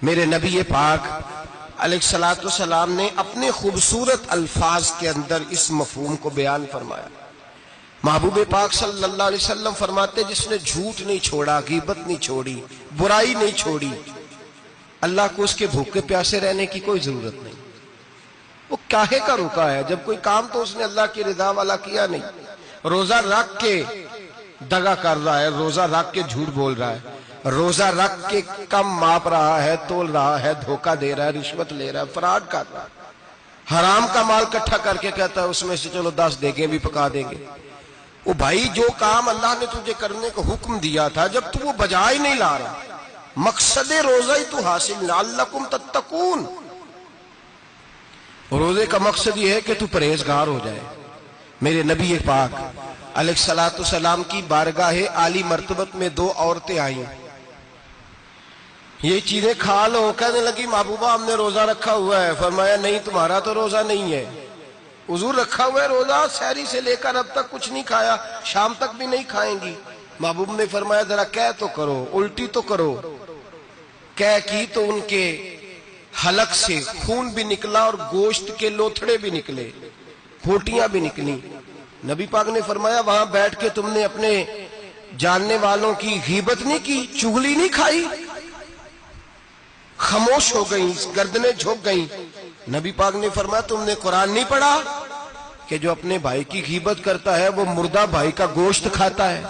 میرے نبی پاک علیہ السلام نے اپنے خوبصورت الفاظ کے اندر اس مفہوم کو بیان فرمایا۔ محبوب پاک صلی اللہ علیہ وسلم فرماتے جس نے جھوٹ نہیں چھوڑا، غیبت نہیں چھوڑی، برائی نہیں چھوڑی، اللہ کو اس کے بھوکے پیاسے رہنے کی کوئی ضرورت نہیں۔ وہ کاہے کا رکا ہے جب کوئی کام تو اس نے اللہ کی رضا والا کیا نہیں۔ روزہ رکھ کے دغا کر رہا ہے، روزہ رکھ کے جھوٹ بول رہا ہے، روزہ رکھ کے کم ماپ رہا ہے، تول رہا ہے، دھوکہ دے رہا ہے، رشوت لے رہا ہے، فراڈ کر رہا ہے، حرام کا مال اکٹھا کر کے کہتا ہے اس میں سے چلو 10 دیگیں بھی پکا دیں گے۔ وہ بھائی جو کام اللہ نے تجھے کرنے کو حکم دیا تھا جب تو وہ بجا ہی نہیں لا رہا، مقصد روزہ ہی تو حاصل لعلکم تتقون، روزے کا مقصد یہ ہے کہ تو پرہیزگار ہو جائے۔ میرے نبی پاک علیہ السلام کی بارگاہ عالی مرتبت میں 2 عورتیں آئیں، یہ چیزیں کھا لو، کہنے لگی محبوبہ ہم نے روزہ رکھا ہوا ہے۔ فرمایا نہیں تمہارا تو روزہ نہیں ہے، حضور رکھا ہوا ہے روزہ، سحری سے لے کر اب تک کچھ نہیں کھایا، شام تک بھی نہیں کھائیں گی۔ محبوب نے فرمایا ذرا کہہ تو کرو، الٹی تو کرو۔ کہہ کی تو ان کے حلق سے خون بھی نکلا اور گوشت کے لوتھڑے بھی نکلے، پھوٹیاں بھی نکلی۔ نبی پاک نے فرمایا وہاں بیٹھ کے تم نے اپنے جاننے والوں کی غیبت نہیں کی، چغلی نہیں کھائی؟ خاموش ہو گئیں، گردنیں جھک گئیں۔ نبی پاک نے فرمایا تم نے قرآن نہیں پڑھا کہ جو اپنے بھائی کی غیبت کرتا ہے وہ مردہ بھائی کا گوشت کھاتا ہے؟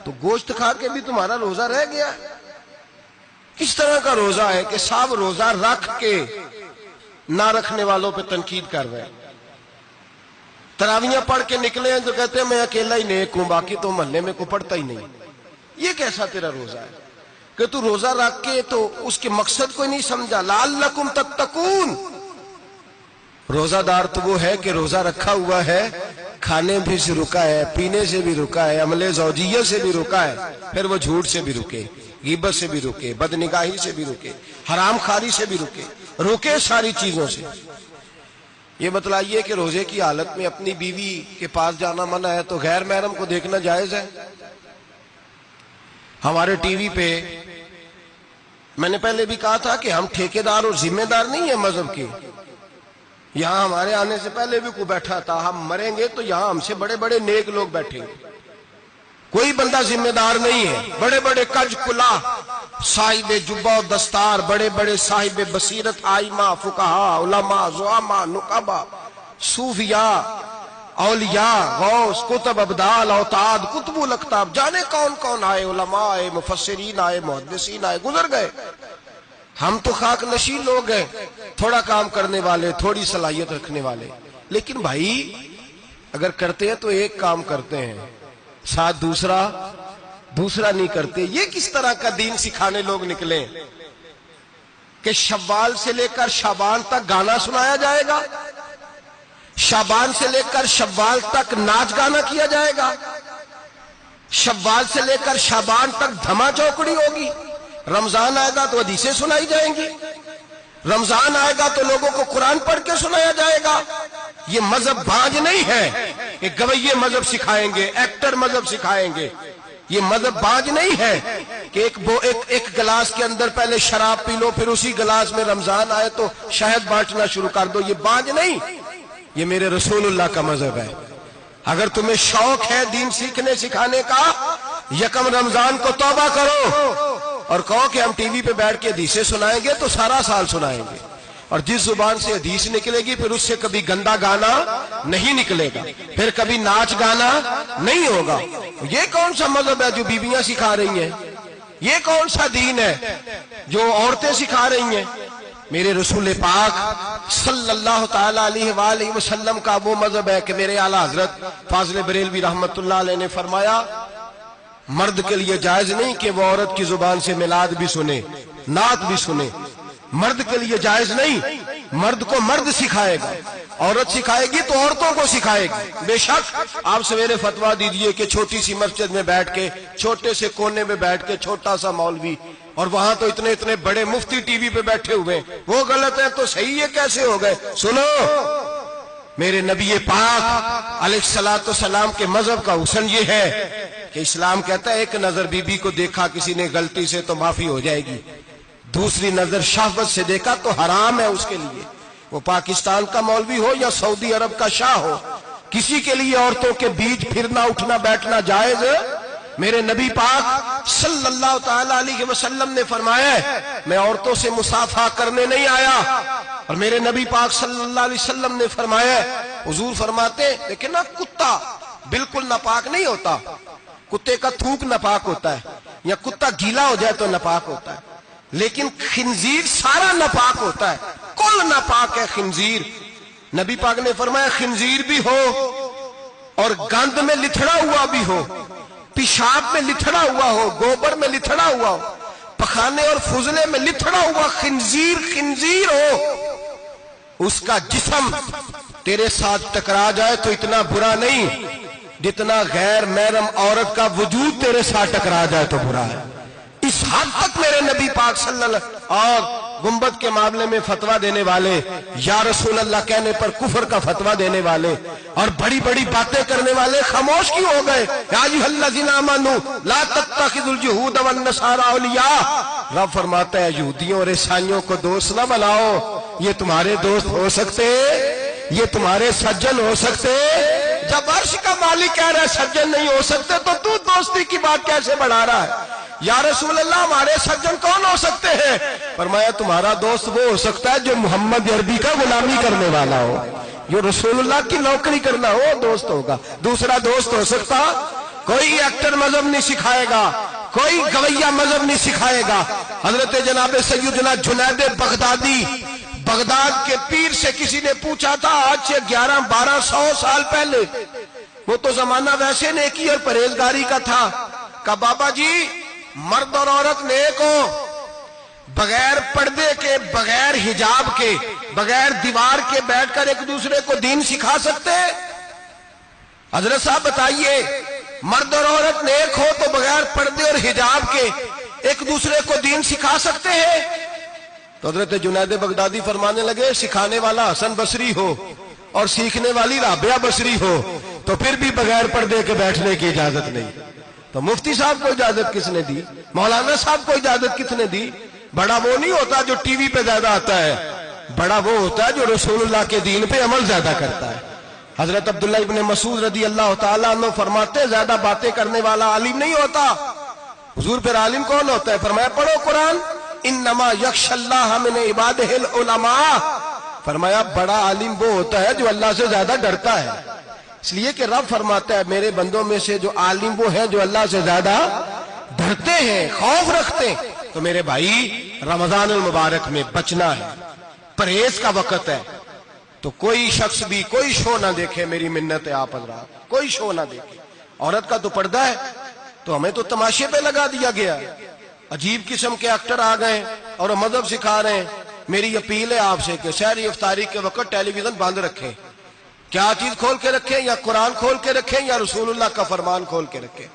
تو گوشت کھا کے بھی تمہارا روزہ رہ گیا۔ کس طرح کا روزہ ہے کہ صاحب روزہ رکھ کے نہ رکھنے والوں پہ تنقید کر رہے ہیں، تراویاں پڑھ کے نکلے ہیں تو کہتے ہیں میں اکیلا ہی نیک ہوں، باقی تو محلے میں کوئی پڑھتا ہی نہیں۔ یہ کیسا تیرا روزہ ہے کہ تو روزہ رکھ کے تو اس کے مقصد کو نہیں سمجھا؟ لعلکم تتقون، روزہ دار تو وہ ہے کہ روزہ رکھا ہوا ہے، کھانے بھی سے رکا ہے، پینے سے بھی رکا ہے، عمل زوجیہ سے بھی رکا ہے، پھر وہ جھوٹ سے بھی رکے، غیبت سے بھی رکے، بدنگاہی سے بھی رکے، حرام خواری سے بھی رکے ساری چیزوں سے۔ یہ بتلائیے کہ روزے کی حالت میں اپنی بیوی کے پاس جانا منع ہے تو غیر محرم کو دیکھنا جائز ہے؟ ہمارے ٹی وی پہ میں نے پہلے بھی کہا تھا کہ ہم ٹھیکیدار اور ذمہ دار نہیں ہیں مذہب کے۔ یہاں ہمارے آنے سے پہلے بھی کوئی بیٹھا تھا، ہم مریں گے تو یہاں ہم سے بڑے بڑے نیک لوگ بیٹھیں گے، کوئی بندہ ذمہ دار نہیں ہے۔ بڑے بڑے کج کلا، صاحب جبہ و دستار، بڑے بڑے صاحب بصیرت، آئمہ، فقہاء، علماء، زعماء، نقباء، صوفیاء، اولیاء، غوث، کتب، ابدال، اوتاد، کتب الاقطاب، جانے کون کون آئے، علماء آئے، مفسرین آئے، محدثین آئے، گزر گئے۔ ہم تو خاک نشین لوگ ہیں، تھوڑا کام کرنے والے، تھوڑی صلاحیت رکھنے والے۔ لیکن بھائی اگر کرتے ہیں تو ایک کام کرتے ہیں، ساتھ دوسرا نہیں کرتے۔ یہ کس طرح کا دین سکھانے لوگ نکلے کہ شوال سے لے کر شعبان تک گانا سنایا جائے گا، شعبان سے لے کر شوال تک ناچ گانا کیا جائے گا، شوال سے لے کر شعبان تک دھما چوکڑی ہوگی، رمضان آئے گا تو حدیثیں سنائی جائیں گی، رمضان آئے گا تو لوگوں کو قرآن پڑھ کے سنایا جائے گا۔ یہ مذہب بانج نہیں ہے کہ گویے مذہب سکھائیں گے، ایکٹر مذہب سکھائیں گے۔ یہ مذہب بانج نہیں ہے کہ ایک گلاس کے اندر پہلے شراب پی لو پھر اسی گلاس میں رمضان آئے تو شہد بانٹنا شروع کر دو۔ یہ بانج نہیں، یہ میرے رسول اللہ کا مذہب ہے۔ اگر تمہیں شوق ہے دین سیکھنے سکھانے کا، یکم رمضان کو توبہ کرو اور کہو کہ ہم ٹی وی پہ بیٹھ کے حدیثیں سنائیں گے تو سارا سال سنائیں گے، اور جس زبان سے حدیث نکلے گی پھر اس سے کبھی گندا گانا نہیں نکلے گا، پھر کبھی ناچ گانا نہیں ہوگا۔ یہ کون سا مذہب ہے جو بیویاں سکھا رہی ہیں؟ یہ کون سا دین ہے جو عورتیں سکھا رہی ہیں؟ میرے رسول پاک صلی اللہ تعالی علیہ وآلہ وسلم کا وہ مذہب ہے کہ میرے اعلیٰ حضرت فاضل بریلوی رحمت اللہ علیہ نے فرمایا مرد کے لیے جائز نہیں کہ وہ عورت کی زبان سے میلاد بھی سنے، نعت بھی سنے۔ مرد کے لیے جائز نہیں، مرد کو مرد سکھائے گا، عورت سکھائے گی تو عورتوں کو سکھائے گی۔ بے شک آپ سویرے فتویٰ دیجئے کہ چھوٹی سی مسجد میں بیٹھ کے، چھوٹے سے کونے میں بیٹھ کے چھوٹا سا مولوی، اور وہاں تو اتنے بڑے مفتی ٹی وی پہ بیٹھے ہوئے، وہ غلط ہے تو صحیح ہے کیسے ہو گئے؟ سنو، میرے نبی پاک علیہ السلام کے مذہب کا حسن یہ ہے کہ اسلام کہتا ہے ایک نظر بی بی کو دیکھا کسی نے غلطی سے تو معافی ہو جائے گی، دوسری نظر شہوت سے دیکھا تو حرام ہے اس کے لیے، وہ پاکستان کا مولوی ہو یا سعودی عرب کا شاہ ہو، کسی کے لیے عورتوں کے بیچ پھرنا اٹھنا بیٹھنا جائز ہے؟ میرے نبی پاک صلی اللہ تعالی علیہ وسلم نے فرمایا ہے میں عورتوں سے مصافحہ کرنے نہیں آیا، اور میرے نبی پاک صلی اللہ علیہ وسلم نے فرمایا ہے، حضور فرماتے لیکن نا کتا بالکل ناپاک نہیں ہوتا، کتے کا تھوک ناپاک ہوتا ہے یا کتا گیلا ہو جائے تو ناپاک ہوتا ہے، لیکن خنزیر سارا ناپاک ہوتا ہے، کل ناپاک ہے خنزیر۔ نبی پاک نے فرمایا خنزیر بھی ہو اور گند میں لتھڑا ہوا بھی ہو، پیشاب میں لتھڑا ہوا ہو، گوبر میں لتھڑا ہوا ہو، پخانے اور فضلے میں لتھڑا ہوا خنزیر ہو، اس کا جسم تیرے ساتھ ٹکرا جائے تو اتنا برا نہیں جتنا غیر محرم عورت کا وجود تیرے ساتھ ٹکرا جائے تو برا ہے۔ اس حد تک میرے نبی پاک صلی اللہ علیہ وسلم اور گنبد کے معاملے میں فتویٰ دینے والے، یا رسول اللہ کہنے پر کفر کا فتویٰ دینے والے اور بڑی بڑی باتیں کرنے والے خاموش کیوں ہو گئے؟ یا ایھا الذین آمنوا لا تتخذوا اليہود والنصارى اولیاء، رب فرماتا ہے یہودیوں اور عیسائیوں کو دوست نہ بناؤ، یہ تمہارے دوست ہو سکتے، یہ تمہارے سجن ہو سکتے؟ جب عرش کا مالک کہہ رہا ہے سجن نہیں ہو سکتے تو دوستی کی بات کیسے بڑھا رہا ہے؟ یا رسول اللہ ہمارے سجن کون ہو سکتے ہیں؟ فرمایا تمہارا دوست وہ ہو سکتا ہے جو محمد عربی کا غلامی کرنے والا ہو، جو رسول اللہ کی نوکری کرنا ہو دوست ہوگا۔ دوسرا دوست ہو سکتا کوئی ایکٹر مذہب نہیں سکھائے گا، کوئی گویہ مذہب نہیں سکھائے گا۔ حضرت جناب سیدنا جنید بغدادی بغداد کے پیر سے کسی نے پوچھا تھا آج سے 1100-1200 سال پہلے، وہ تو زمانہ ویسے نیکی اور پرہیزگاری کا تھا، کہا بابا جی مرد اور عورت نیک ہو، بغیر پردے کے، بغیر حجاب کے، بغیر دیوار کے بیٹھ کر ایک دوسرے کو دین سکھا سکتے؟ حضرت صاحب بتائیے مرد اور عورت نیک ہو تو بغیر پردے اور حجاب کے ایک دوسرے کو دین سکھا سکتے ہیں؟ تو حضرت جنید بغدادی فرمانے لگے سکھانے والا حسن بصری ہو اور سیکھنے والی رابعہ بصری ہو تو پھر بھی بغیر پردے کے بیٹھنے کی اجازت نہیں۔ تو مفتی صاحب کو اجازت کس نے دی؟ مولانا صاحب کو اجازت کس نے دی؟ بڑا وہ نہیں ہوتا جو ٹی وی پہ زیادہ آتا ہے، بڑا وہ ہوتا ہے جو رسول اللہ کے دین پہ عمل زیادہ کرتا ہے۔ حضرت عبداللہ ابن مسعود رضی اللہ تعالیٰ عنہ فرماتے زیادہ باتیں کرنے والا عالم نہیں ہوتا۔ حضور پھر عالم کون ہوتا ہے؟ فرمایا پڑھو قرآن، انما یخشی اللہ من عبادہ العلماء، فرمایا بڑا عالم وہ ہوتا ہے جو اللہ سے زیادہ ڈرتا ہے، اس لیے کہ رب فرماتا ہے میرے بندوں میں سے جو عالم وہ ہیں جو اللہ سے زیادہ ڈرتے ہیں، خوف رکھتے ہیں۔ تو میرے بھائی رمضان المبارک میں بچنا ہے، پرہیز کا وقت ہے، تو کوئی شخص بھی کوئی شو نہ دیکھے، میری منت ہے آپ حضرات، کوئی شو نہ دیکھے۔ عورت کا تو پردہ ہے تو ہمیں تو تماشے پہ لگا دیا گیا، عجیب قسم کے ایکٹر آ گئے اور مذہب سکھا رہے ہیں۔ میری اپیل ہے آپ سے کہ سحری افطاری کے وقت ٹیلی ویژن بند رکھیں، کیا چیز کھول کے رکھیں؟ یا قرآن کھول کے رکھیں یا رسول اللہ کا فرمان کھول کے رکھیں،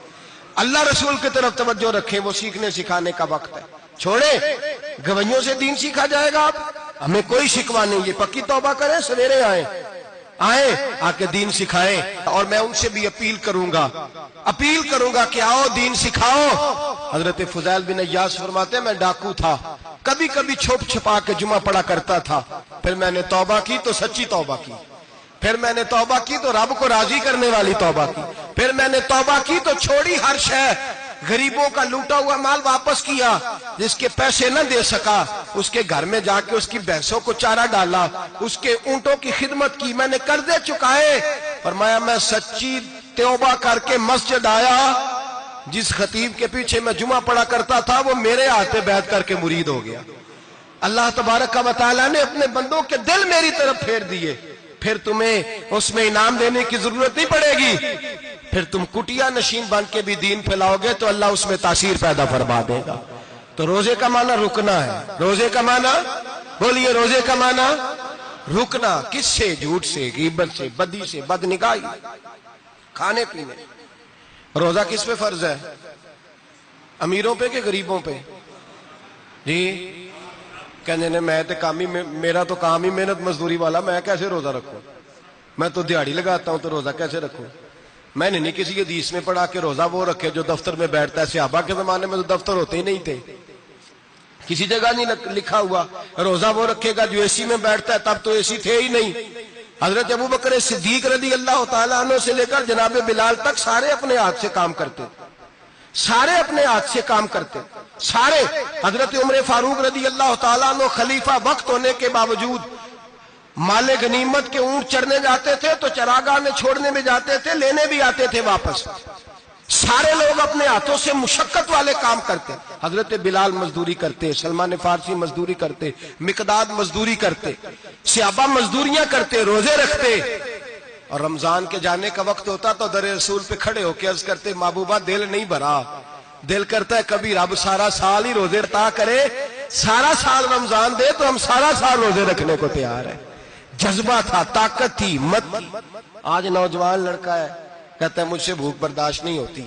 اللہ رسول کی طرف توجہ رکھیں، وہ سیکھنے سکھانے کا وقت ہے۔ چھوڑیں گویوں سے دین سیکھا جائے گا، آپ ہمیں کوئی شکوہ نہیں، یہ پکی توبہ کریں، سویرے آئیں آ کے دین سکھائیں۔ اور میں ان سے بھی اپیل کروں گا کہ آؤ دین سکھاؤ۔ حضرت فضیل بن عیاض فرماتے ہیں میں ڈاکو تھا، کبھی کبھی چھپ چھپا کے جمعہ پڑھا کرتا تھا، پھر میں نے توبہ کی تو سچی توبہ کی، پھر میں نے توبہ کی تو رب کو راضی کرنے والی توبہ کی، پھر میں نے توبہ کی تو چھوڑی ہر شے، غریبوں کا لوٹا ہوا مال واپس کیا، جس کے پیسے نہ دے سکا اس کے گھر میں جا کے اس کی بھینسوں کو چارہ ڈالا، اس کے اونٹوں کی خدمت کی، میں نے قرضے چکائے۔ فرمایا میں سچی توبہ کر کے مسجد آیا، جس خطیب کے پیچھے میں جمعہ پڑھا کرتا تھا وہ میرے ہاتھ بیعت کر کے مرید ہو گیا۔ اللہ تبارک و تعالیٰ نے اپنے بندوں کے دل میری طرف پھیر دیے، پھر تمہیں اس میں انعام دینے کی ضرورت نہیں پڑے گی، پھر تم کٹیا نشین بن کے بھی دین پھیلاؤ گے تو اللہ اس میں تاثیر پیدا فرما دے گا۔ تو روزے کا معنی رکنا ہے، روزے کا معنی بولیے، روزے کا معنی رکنا، کس سے؟ جھوٹ سے، غیبت سے، بدی سے، بدنگاہی، کھانے پینے۔ روزہ کس پہ فرض ہے؟ امیروں پہ کہ غریبوں پہ؟ جی کہنے نے میں تو کام ہی، میرا تو کام ہی محنت مزدوری والا، میں کیسے روزہ رکھوں؟ میں تو دیہڑی لگاتا ہوں تو روزہ کیسے رکھوں؟ میں نے نہیں کسی حدیث میں پڑھا کہ روزہ وہ رکھے جو دفتر میں بیٹھتا ہے، صحابہ کے زمانے میں تو دفتر ہوتے ہی نہیں تھے، کسی جگہ نہیں لکھا ہوا روزہ وہ رکھے گا جو اے سی میں بیٹھتا ہے، تب تو اے سی تھے ہی نہیں۔ حضرت ابوبکر صدیق رضی اللہ تعالیٰ عنہ سے لے کر جناب بلال تک سارے اپنے ہاتھ سے کام کرتے، سارے اپنے ہاتھ سے کام کرتے، سارے۔ حضرت عمر فاروق رضی اللہ تعالیٰ عنہ خلیفہ وقت ہونے کے باوجود مال غنیمت کے اونٹ چرنے جاتے تھے تو چراگاہ میں چھوڑنے میں جاتے تھے، لینے بھی آتے تھے واپس۔ سارے لوگ اپنے ہاتھوں سے مشقت والے کام کرتے، حضرت بلال مزدوری کرتے، سلمان فارسی مزدوری کرتے، مقداد مزدوری کرتے، صحابہ مزدوریاں کرتے، روزے رکھتے، اور رمضان کے جانے کا وقت ہوتا تو در رسول پہ کھڑے ہو کے عرض کرتے محبوبہ دل نہیں بھرا، دل کرتا ہے کبھی رب سارا سال ہی روزے عطا کرے، سارا سال رمضان دے تو ہم سارا سال روزے رکھنے کو تیار ہیں۔ جذبہ تھا، طاقت تھی، ہمت تھی۔ آج نوجوان لڑکا ہے کہتا ہے مجھ سے بھوک برداشت نہیں ہوتی۔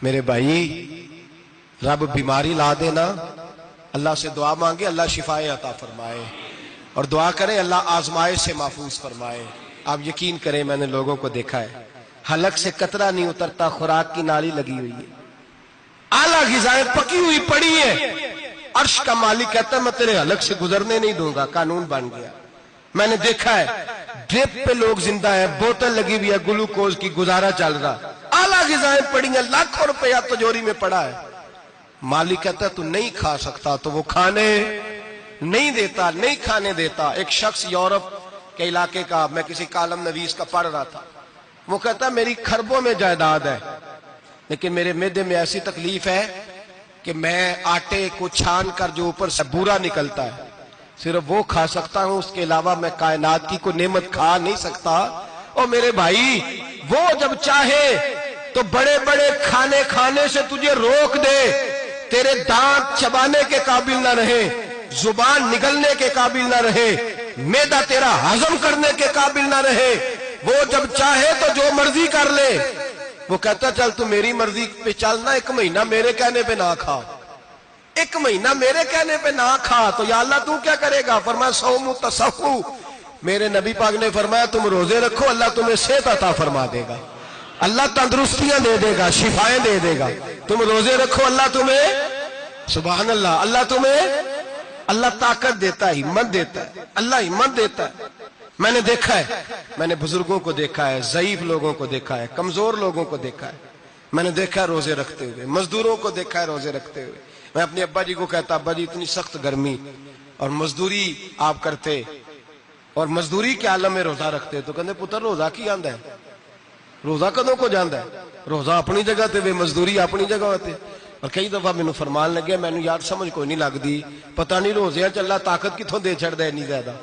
میرے بھائی رب بیماری لا دینا، اللہ سے دعا مانگے اللہ شفائے عطا فرمائے، اور دعا کریں اللہ آزمائش سے محفوظ فرمائے۔ آپ یقین کریں میں نے لوگوں کو دیکھا ہے حلق سے قطرہ نہیں اترتا، خوراک کی نالی لگی ہوئی ہے، اعلیٰ غذائیں پکی ہوئی پڑی ہیں، عرش کا مالک کہتا ہے میں تیرے حلق سے گزرنے نہیں دوں گا، قانون بن گیا۔ میں نے دیکھا ہے ڈرپ پہ لوگ زندہ ہیں، بوتل لگی ہوئی ہے گلوکوز کی، گزارا چل رہا، اعلیٰ غذائیں پڑی ہیں، لاکھوں روپیہ تجوری میں پڑا ہے۔ مالک کہتا ہے تو نہیں کھا سکتا تو وہ کھانے نہیں دیتا، نہیں کھانے دیتا۔ ایک شخص یورپ کے علاقے کا، میں کسی کالم نویس کا پڑھ رہا تھا، وہ کہتا ہے میری خربوں میں جائیداد ہے لیکن میرے معدے میں ایسی تکلیف ہے کہ میں آٹے کو چھان کر جو اوپر سے بورا نکلتا ہے صرف وہ کھا سکتا ہوں، اس کے علاوہ میں کائنات کی کوئی نعمت کھا نہیں سکتا۔ اور میرے بھائی وہ جب چاہے تو بڑے بڑے کھانے کھانے سے تجھے روک دے، تیرے دانت چبانے کے قابل نہ رہے، زبان نگلنے کے قابل نہ رہے، معدہ تیرا ہضم کرنے کے قابل نہ رہے، وہ جب چاہے تو جو مرضی کر لے۔ وہ کہتا چل تو میری مرضی پہ چلنا، ایک مہینہ میرے کہنے پہ نہ کھا، ایک مہینہ میرے کہنے پہ نہ کھا تو یا اللہ تو کیا کرے گا؟ فرمایا صوم تصحو، میرے نبی پاک نے فرمایا تم روزے رکھو اللہ تمہیں صحت عطا فرما دے گا، اللہ تندرستیاں دے دے گا، شفائیں دے دے گا۔ تم روزے رکھو اللہ تمہیں، سبحان اللہ، اللہ تمہیں، اللہ طاقت دیتا ہے، ہمت دیتا ہے، اللہ ہمت دیتا ہے۔ میں نے دیکھا ہے، میں نے بزرگوں کو دیکھا ہے، ضعیف لوگوں کو دیکھا ہے، کمزور لوگوں کو دیکھا ہے، میں نے دیکھا ہے روزے رکھتے ہوئے، مزدوروں کو دیکھا ہے روزے رکھتے ہوئے۔ میں اپنے ابا جی کو کہتا ابا جی اتنی سخت گرمی اور مزدوری آپ کرتے اور مزدوری کے عالم میں روزہ رکھتے تو کہتے پتر روزہ کی آندا ہے، روزہ کدوں کو جاندا ہے، روزہ اپنی جگہ تے مزدوری اپنی جگہ ہوتے۔ اور کئی دفعہ مینوں فرمان لگے مینوں یار سمجھ کوئی نہیں لگتی، پتہ نہیں روزیاں چ اللہ طاقت کتھوں دے چھڑدا ہے اتنی زیادہ،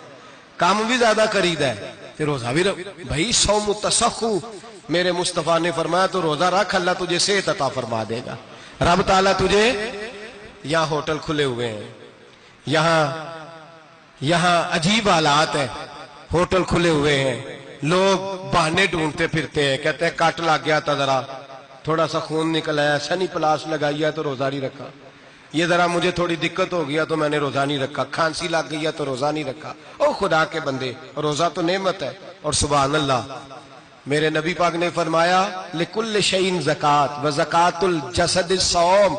کام بھی زیادہ کریدا ہے تے روزہ بھی بھائی صوم تصحو، میرے مصطفیٰ نے فرمایا تو روزہ رکھ اللہ تجھے صحت عطا فرما دے گا۔ رب تعالیٰ تجھے، یہاں ہوٹل کھلے ہوئے ہیں، یہاں عجیب حالات ہیں، ہوٹل کھلے ہوئے ہیں، لوگ بہانے ڈھونڈتے پھرتے ہیں، کہتے ہیں کٹ لگ گیا تھا ذرا تھوڑا سا خون نکل آیا، سنی پلاس لگائی ہے تو روزہ نہیں رکھا، یہ ذرا مجھے تھوڑی دقت ہو گیا تو میں نے روزہ نہیں رکھا، کھانسی لگ گئی ہے تو روزہ نہیں رکھا۔ او خدا کے بندے، روزہ تو نعمت ہے۔ اور سبحان اللہ میرے نبی پاک نے فرمایا لکل شیء زکات و زکات الجسد الصوم،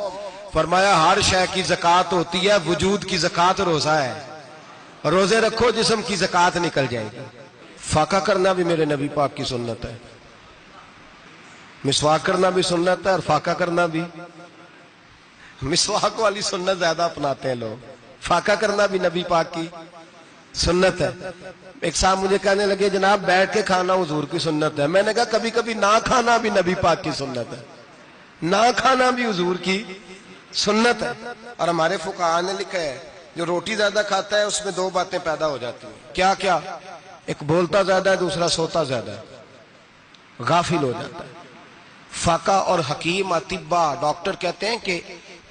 فرمایا ہر شے کی زکات ہوتی ہے، وجود کی زکات روزہ ہے، روزے رکھو جسم کی زکات نکل جائے گی۔ فاقہ کرنا بھی میرے نبی پاک کی سنت ہے، مسواک کرنا بھی سنت ہے اور فاقہ کرنا بھی۔ مسواک والی سنت زیادہ اپناتے ہیں لوگ، فاقہ کرنا بھی نبی پاک کی سنت ہے۔ ایک صاحب مجھے کہنے لگے جناب بیٹھ کے کھانا حضور کی سنت ہے، میں نے کہا کبھی کبھی نہ کھانا بھی نبی پاک کی سنت ہے، نہ کھانا بھی حضور کی سنت ہے۔ اور ہمارے فقہاء نے لکھا ہے جو روٹی زیادہ کھاتا ہے اس میں دو باتیں پیدا ہو جاتی ہیں، کیا کیا؟ ایک بولتا زیادہ ہے، دوسرا سوتا زیادہ ہے، غافل ہو جاتا ہے۔ فقہ اور حکیم اطباء ڈاکٹر کہتے ہیں کہ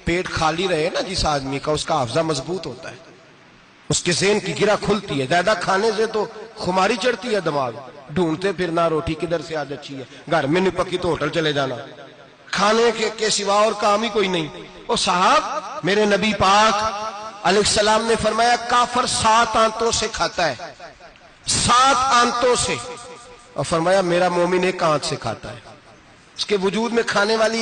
پیٹ خالی رہے نا جس آدمی کا، اس کا حافظہ مضبوط ہوتا ہے، اس کے ذہن کی گرہ کھلتی ہے۔ زیادہ کھانے سے تو خماری چڑھتی ہے، دماغ ڈھونڈتے پھرنا روٹی کدھر سے آج اچھی ہے، گھر میں نہیں پکی تو ہوٹل چلے جانا، کھانے کے سوا اور کام ہی کوئی نہیں۔ اور صاحب میرے نبی پاک علیہ السلام نے فرمایا کافر 7 آنتوں سے کھاتا ہے، 7 آنتوں سے، اور فرمایا میرا مومن 1 آنت سے کھاتا ہے، اس کے وجود میں کھانے والی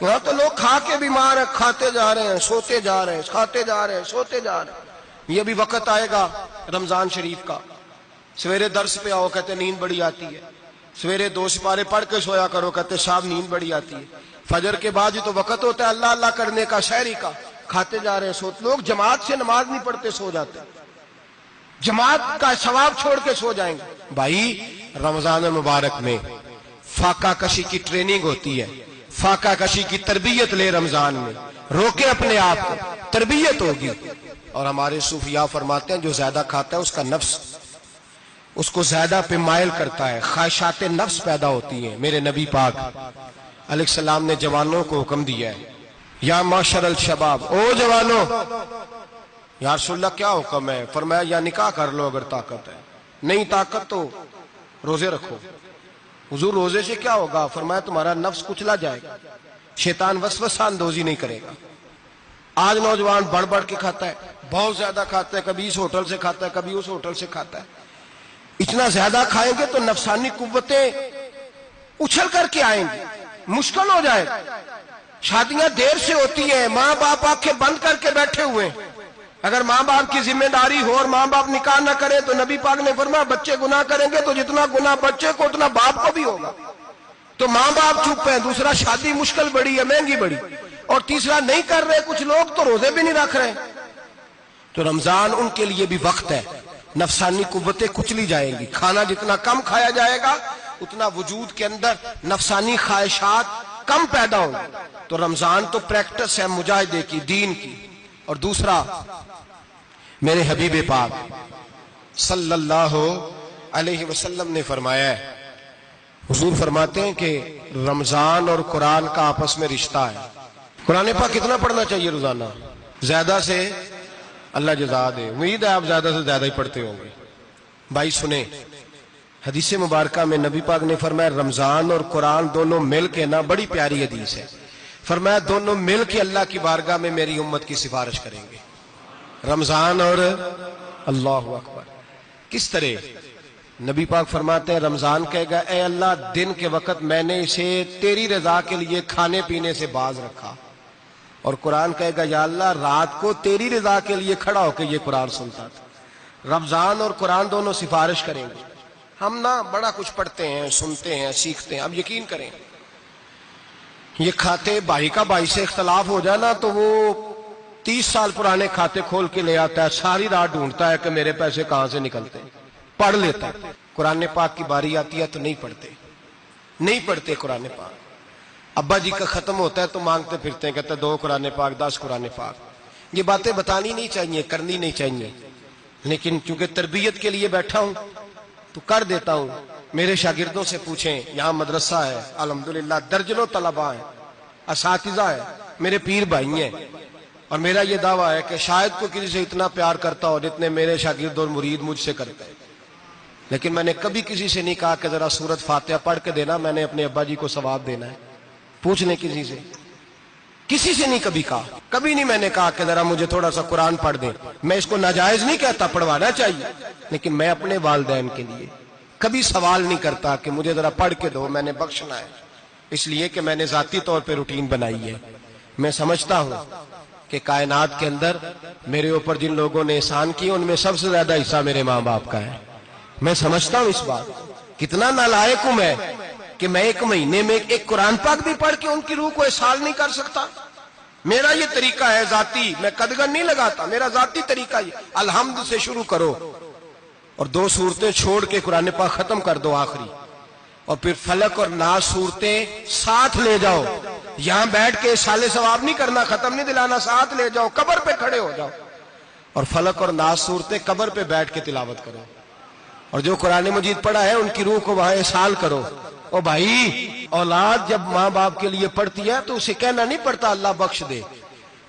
یہاں تو لوگ کھا کے بیمار ہیں، کھاتے جا رہے ہیں، سوتے جا رہے ہیں، کھاتے جا رہے ہیں، سوتے جا رہے ہیں۔ یہ بھی وقت آئے گا رمضان شریف کا، سویرے درس پہ آؤ کہتے نیند بڑی آتی ہے، سویرے 2 سپارے پڑھ کے سویا کرو کہتے صاحب نیند بڑی آتی ہے، فجر کے بعد ہی تو وقت ہوتا ہے اللہ اللہ کرنے کا، سحری کا، کھاتے جا رہے ہیں، سوتے۔ لوگ جماعت سے نماز نہیں پڑھتے سو جاتے، جماعت کا ثواب چھوڑ کے سو جائیں گے۔ بھائی رمضان مبارک میں فاقہ کشی کی ٹریننگ ہوتی ہے، فاقہ کشی کی تربیت لے، رمضان میں روکے اپنے آپ کو، تربیت ہوگی۔ اور ہمارے صوفیاء فرماتے ہیں جو زیادہ کھاتا ہے اس کا نفس اس کو زیادہ پہ مائل کرتا ہے، خواہشات نفس پیدا ہوتی ہیں۔ میرے نبی پاک علیہ السلام نے جوانوں کو حکم دیا ہے، یا معاشر الشباب، او جوانوں، یا رسول اللہ کیا حکم ہے؟ فرمایا یا نکاح کر لو اگر طاقت ہے، نہیں طاقت تو روزے رکھو۔ حضور روزے سے کیا ہوگا؟ فرمایا تمہارا نفس کچلا جائے گا، شیطان وسوسہ اندوزی نہیں کرے گا۔ آج نوجوان بڑھ بڑھ کے کھاتا ہے، بہت زیادہ کھاتا ہے، کبھی اس ہوٹل سے کھاتا ہے، کبھی اس ہوٹل سے کھاتا ہے۔ اتنا زیادہ کھائیں گے تو نفسانی قوتیں اچھل کر کے آئیں گی، مشکل ہو جائے گا۔ شادیاں دیر سے ہوتی ہیں، ماں باپ آنکھیں بند کر کے بیٹھے ہوئے ہیں۔ اگر ماں باپ کی ذمہ داری ہو اور ماں باپ نکاح نہ کرے تو نبی پاک نے فرمایا بچے گناہ کریں گے تو جتنا گناہ بچے کو اتنا باپ کو بھی ہوگا۔ تو ماں باپ چپ ہیں، دوسرا شادی مشکل بڑی ہے، مہنگی بڑی، اور تیسرا نہیں کر رہے کچھ لوگ تو روزے بھی نہیں رکھ رہے۔ تو رمضان ان کے لیے بھی وقت ہے، نفسانی قوتیں کچلی جائیں گی، کھانا جتنا کم کھایا جائے گا اتنا وجود کے اندر نفسانی خواہشات کم پیدا ہوں گی۔ تو رمضان تو پریکٹس ہے مجاہدے کی، دین کی۔ اور دوسرا میرے حبیب پاک صلی اللہ علیہ وسلم نے فرمایا ہے، حضور فرماتے ہیں کہ رمضان اور قرآن کا آپس میں رشتہ ہے۔ قرآن پاک کتنا پڑھنا چاہیے روزانہ؟ زیادہ سے اللہ جزا دے، امید ہے آپ زیادہ سے زیادہ ہی پڑھتے ہوں گے۔ بھائی سنیں، حدیث مبارکہ میں نبی پاک نے فرمایا رمضان اور قرآن دونوں مل کے نا، بڑی پیاری حدیث ہے، فرمایا دونوں مل کے اللہ کی بارگاہ میں میری امت کی سفارش کریں گے، رمضان اور اللہ اکبر۔ کس طرح؟ نبی پاک فرماتے ہیں رمضان کہے گا اے اللہ دن کے وقت میں نے اسے تیری رضا کے لیے کھانے پینے سے باز رکھا، اور قرآن کہے گا یا اللہ رات کو تیری رضا کے لیے کھڑا ہو کے یہ قرآن سنتا تھا۔ رمضان اور قرآن دونوں سفارش کریں گے۔ ہم نا بڑا کچھ پڑھتے ہیں، سنتے ہیں، سیکھتے ہیں، اب یقین کریں یہ کھاتے بھائی کا بھائی سے اختلاف ہو جائے نا تو وہ 30 سال پرانے کھاتے کھول کے لے آتا ہے، ساری رات ڈھونڈتا ہے کہ میرے پیسے کہاں سے نکلتے ہیں، پڑھ لیتا ہے۔ قرآن پاک کی باری آتی ہے تو نہیں پڑھتے قرآن پاک۔ ابا جی کا ختم ہوتا ہے تو مانگتے پھرتے ہیں، کہتے 2 قرآن پاک، 10 قرآن پاک۔ یہ باتیں بتانی نہیں چاہیے، کرنی نہیں چاہیے، لیکن چونکہ تربیت کے لیے بیٹھا ہوں تو کر دیتا ہوں۔ میرے شاگردوں سے پوچھیں، یہاں مدرسہ ہے الحمدللہ، درجنوں طلباء ہیں، اساتذہ ہیں، میرے پیر بھائی ہیں، اور میرا یہ دعویٰ ہے کہ شاید کوئی کسی سے اتنا پیار کرتا ہو جتنے میرے شاگرد اور مرید مجھ سے کرتے ہیں، لیکن میں نے کبھی کسی سے نہیں کہا کہ ذرا سورت فاتحہ پڑھ کے دینا، میں نے اپنے ابا جی کو ثواب دینا ہے۔ پوچھ لیں کسی سے نہیں کبھی کہا، کبھی نہیں میں نے کہا کہ ذرا مجھے تھوڑا سا قرآن پڑھ دیں۔ میں اس کو ناجائز نہیں کہتا، پڑھوانا چاہیے، لیکن میں اپنے والدین کے لیے کبھی سوال نہیں کرتا کہ مجھے ذرا پڑھ کے دو، میں نے بخشنا ہے، اس لیے کہ میں نے ذاتی طور پہ روٹین بنائی ہے۔ میں سمجھتا ہوں کہ کائنات کے اندر میرے اوپر جن لوگوں نے احسان کیے ان میں سب سے زیادہ حصہ میرے ماں باپ کا ہے۔ میں سمجھتا ہوں اس بات، کتنا نالائق ہوں میں کہ میں 1 مہینے میں ایک قرآن پاک بھی پڑھ کے ان کی روح کو احسان نہیں کر سکتا۔ میرا یہ طریقہ ہے ذاتی، میں قدغن نہیں لگاتا، میرا ذاتی طریقہ یہ، الحمد سے شروع کرو اور 2 سورتیں چھوڑ کے قرآن پاک ختم کر دو آخری، اور پھر فلق اور ناس صورتیں ساتھ لے جاؤ۔ یہاں بیٹھ کے سالے ثواب نہیں کرنا، ختم نہیں دلانا، ساتھ لے جاؤ، قبر پہ کھڑے ہو جاؤ اور فلق اور ناس صورتیں قبر پہ بیٹھ کے تلاوت کرو، اور جو قرآن مجید پڑھا ہے ان کی روح کو وہاں احسال کرو۔ او بھائی، اولاد جب ماں باپ کے لیے پڑھتی ہے تو اسے کہنا نہیں پڑتا اللہ بخش دے،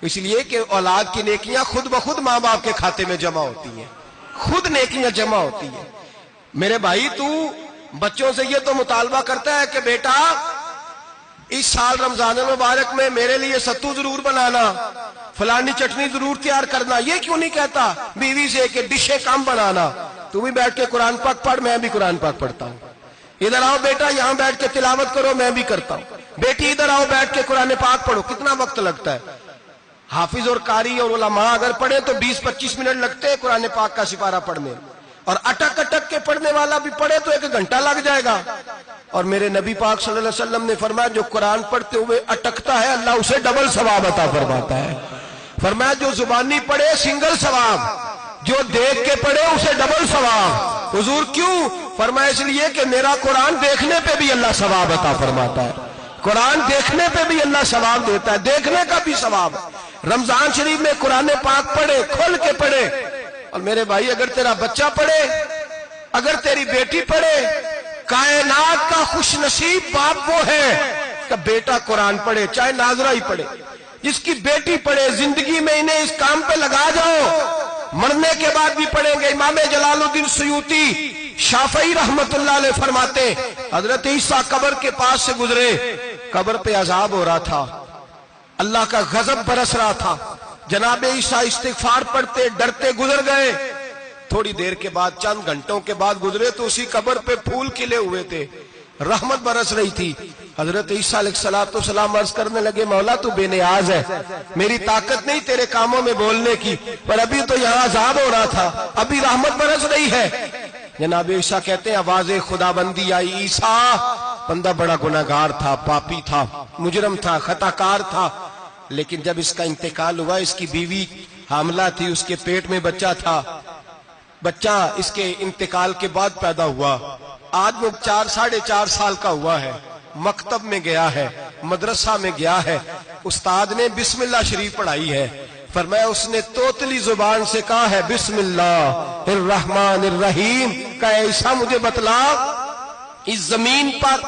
اس لیے کہ اولاد کی نیکیاں خود بخود ماں باپ کے کھاتے میں جمع ہوتی ہیں، خود نیکیاں جمع ہوتی ہیں۔ میرے بھائی تو بچوں سے یہ تو مطالبہ کرتا ہے کہ بیٹا اس سال رمضان المبارک میں میرے لیے ستو ضرور بنانا، فلانی چٹنی ضرور تیار کرنا، یہ کیوں نہیں کہتا بیوی سے کہ ڈشیں کم بنانا، تو بھی بیٹھ کے قرآن پاک پڑھ، میں بھی قرآن پاک پڑھتا ہوں، ادھر آؤ بیٹا یہاں بیٹھ کے تلاوت کرو، میں بھی کرتا ہوں، بیٹی ادھر آؤ بیٹھ کے قرآن پاک پڑھو. کتنا وقت لگتا ہے؟ حافظ اور قاری اور علماء اگر پڑھے تو 20-25 منٹ لگتے ہیں قرآن پاک کا سپارہ پڑھنے, اور اٹک اٹک کے پڑھنے والا بھی پڑھے تو 1 گھنٹہ لگ جائے گا. اور میرے نبی پاک صلی اللہ علیہ وسلم نے فرمایا جو قرآن پڑھتے ہوئے اٹکتا ہے اللہ اسے ڈبل ثواب عطا فرماتا ہے. فرمایا جو زبانی پڑھے سنگل ثواب, جو دیکھ کے پڑھے اسے ڈبل ثواب. حضور کیوں؟ فرمایا اس لیے کہ میرا قرآن دیکھنے پہ بھی اللہ ثواب عطا فرماتا ہے. قرآن دیکھنے پہ بھی اللہ ثواب دیتا ہے, دیکھنے کا بھی ثواب. رمضان شریف میں قرآن پاک پڑھے, کھول کے پڑھے. اور میرے بھائی اگر تیرا بچہ پڑھے, اگر تیری بیٹی پڑھے, کائنات کا خوش نصیب باپ وہ ہے کہ بیٹا قرآن پڑھے, چاہے ناظرہ ہی پڑھے. جس کی بیٹی پڑھے, زندگی میں انہیں اس کام پہ لگا جاؤ, مرنے کے بعد بھی پڑھیں گے. امام جلال الدین سیوطی شافعی رحمت اللہ علیہ فرماتے حضرت عیسیٰ قبر کے پاس سے گزرے, قبر پہ عذاب ہو رہا تھا, اللہ کا غضب برس رہا تھا. جناب عیسیٰ استغفار پڑھتے ڈرتے گزر گئے. تھوڑی دیر کے بعد, چند گھنٹوں کے بعد گزرے تو اسی قبر پہ پھول کھلے ہوئے تھے, رحمت برس رہی تھی. حضرت عیسیٰ علیہ السلام عرض کرنے لگے مولا تو بے نیاز ہے, میری طاقت نہیں تیرے کاموں میں بولنے کی, پر ابھی تو یہاں عذاب ہو رہا تھا, ابھی رحمت برس رہی ہے. جناب عیسیٰ کہتے ہیں آواز خدا بندی آئی, عیسیٰ بندہ بڑا گناہگار تھا, پاپی تھا, مجرم تھا, خطا کار تھا, لیکن جب اس کا انتقال ہوا, اس کی بیوی حاملہ تھی, اس کے پیٹ میں بچہ تھا, بچہ اس کے انتقال کے بعد پیدا ہوا. آج وہ 4-4.5 سال کا ہوا ہے, مکتب میں گیا ہے, مدرسہ میں گیا ہے, استاد نے بسم اللہ شریف پڑھائی ہے. فرمایا اس نے توتلی زبان سے کہا ہے بسم اللہ الرحمن الرحیم. کہ ایسا مجھے بتلا اس زمین پر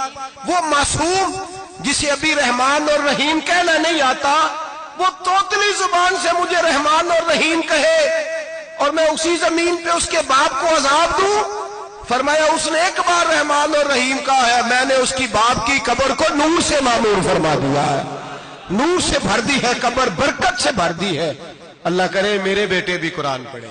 وہ معصوم جسے ابھی رحمان اور رحیم کہنا نہیں آتا, وہ توتلی زبان سے مجھے رحمان اور رحیم کہے, اور میں اسی زمین پہ اس کے باپ کو عذاب دوں. فرمایا اس نے ایک بار رحمان اور رحیم کہا ہے, میں نے اس کی باپ کی قبر کو نور سے معمور فرما دیا ہے, نور سے بھر دی ہے قبر, برکت سے بھر دی ہے. اللہ کرے میرے بیٹے بھی قرآن پڑھے,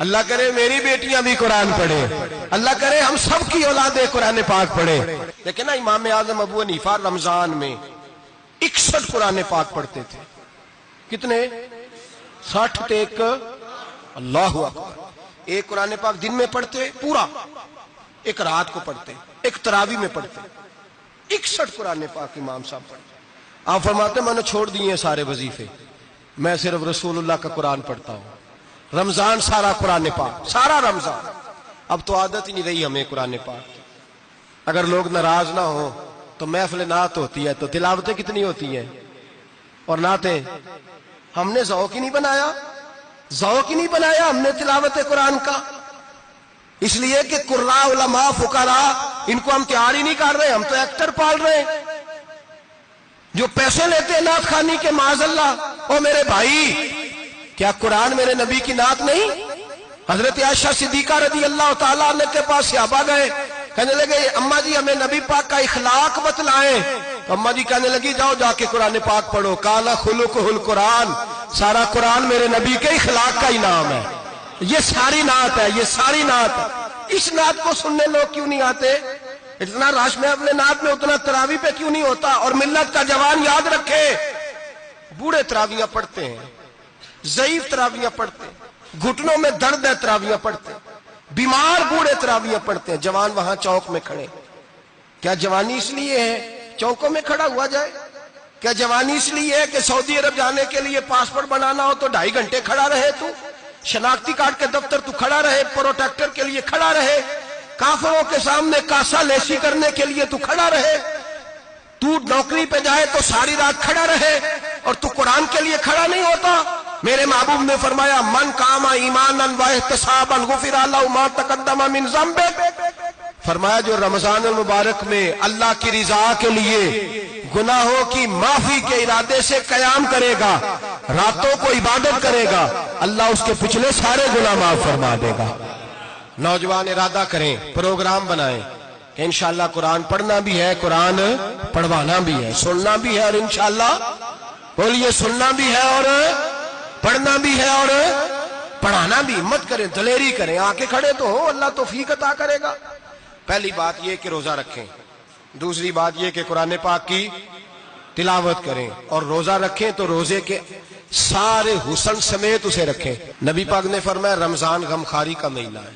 اللہ کرے میری بیٹیاں بھی قرآن پڑھے, اللہ کرے ہم سب کی اولادیں قرآن پاک پڑھے. لیکن نا امام اعظم ابو حنیفہ رمضان میں 61 قرآن پاک پڑھتے تھے. کتنے؟ 60 ٹیک. اللہ اکبر. ایک قرآن پاک دن میں پڑھتے پورا, ایک رات کو پڑھتے, ایک تراویح میں پڑھتے. 61 قرآن پاک امام صاحب پڑھتے. آپ فرماتے میں نے چھوڑ دیے سارے وظیفے, میں صرف رسول اللہ کا قرآن پڑھتا ہوں. رمضان سارا قرآن پاک, سارا رمضان. اب تو عادت ہی نہیں رہی ہمیں قرآن پاک. اگر لوگ ناراض نہ ہوں تو محفل نعت ہوتی ہے تو تلاوتیں کتنی ہوتی ہیں, اور نعتیں ہم نے ذوق ہی نہیں بنایا, ذوق ہی نہیں بنایا ہم نے تلاوت قرآن کا. اس لیے کہ قراء علماء فقراء ان کو ہم تیار ہی نہیں کر رہے, ہم تو ایکٹر پال رہے ہیں جو پیسے لیتے ہیں نعت خوانی کے. معاذ اللہ. او میرے بھائی, کیا قرآن میرے نبی کی نعت نہیں؟ حضرت عائشہ صدیقہ رضی اللہ تعالیٰ عنہ کے پاس صحابہ گئے, کہنے لگے اماں جی ہمیں نبی پاک کا اخلاق بتلائیں. اماں جی کہنے لگی جاؤ جا کے قرآن پاک پڑھو. قال خلقہ القرآن, سارا قرآن میرے نبی کے اخلاق کا ہی نام ہے. یہ ساری نعت ہے, یہ ساری نعت ہے. اس نعت کو سننے لوگ کیوں نہیں آتے؟ اتنا رش میں اپنے نعت میں اتنا تراویح پہ کیوں نہیں ہوتا؟ اور ملت کا جوان یاد رکھے, بوڑھے تراویاں پڑھتے ہیں, ضعیف تراویاں پڑھتے ہیں, گھٹنوں میں درد ہے تراویاں پڑھتے ہیں, بیمار بوڑھے تراویاں پڑھتے ہیں. جوان وہاں چوک میں کھڑے. کیا جوانی اس لیے ہے چوکوں میں کھڑا ہوا جائے؟ کیا جوانی اس لیے ہے کہ سعودی عرب جانے کے لیے پاسپورٹ بنانا ہو تو 2.5 گھنٹے کھڑا رہے, تو شناختی کارڈ کے دفتر تو کھڑا رہے, پروٹیکٹر کے لیے کھڑا رہے, کافروں کے سامنے کاسا لیسی کرنے کے لیے تو کھڑا رہے, تو نوکری پہ جائے تو ساری رات کھڑا رہے, اور تو قرآن کے لیے کھڑا نہیں ہوتا؟ میرے محبوب نے فرمایا من قام ایمانا واحتسابا غفر له ما تقدم من ذنبه. فرمایا جو رمضان المبارک میں اللہ کی رضا کے لیے گناہوں کی معافی کے ارادے سے قیام کرے گا, راتوں کو عبادت کرے گا, اللہ اس کے پچھلے سارے گناہ معاف فرما دے گا. نوجوان ارادہ کریں, پروگرام بنائیں کہ انشاءاللہ قرآن پڑھنا بھی ہے, قرآن پڑھوانا بھی ہے, سننا بھی ہے, اور انشاءاللہ بولیے سننا بھی ہے اور پڑھنا بھی ہے اور پڑھانا بھی. ہمت کریں, دلیری کریں, آ کے کھڑے تو ہو, اللہ توفیق عطا کرے گا. پہلی بات یہ کہ روزہ رکھیں, دوسری بات یہ کہ قرآن پاک کی تلاوت کریں اور روزہ رکھیں تو روزے کے سارے حسن سمیت اسے رکھیں. نبی پاک نے فرمایا رمضان غمخاری کا مہینہ ہے،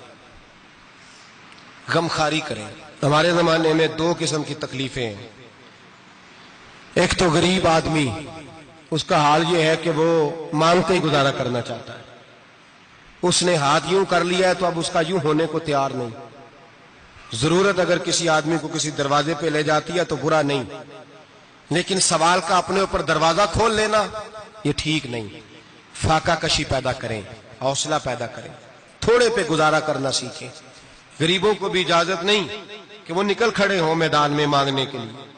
غمخاری کریں. ہمارے زمانے میں دو قسم کی تکلیفیں ہیں. ایک تو غریب آدمی، اس کا حال یہ ہے کہ وہ مانگتے ہی گزارا کرنا چاہتا ہے. اس نے ہاتھ یوں کر لیا ہے تو اب اس کا یوں ہونے کو تیار نہیں. ضرورت اگر کسی آدمی کو کسی دروازے پہ لے جاتی ہے تو برا نہیں، لیکن سوال کا اپنے اوپر دروازہ کھول لینا یہ ٹھیک نہیں. فاقہ کشی پیدا کریں، حوصلہ پیدا کریں، تھوڑے پہ گزارا کرنا سیکھیں. غریبوں کو بھی اجازت نہیں کہ وہ نکل کھڑے ہوں میدان میں مانگنے کے لیے.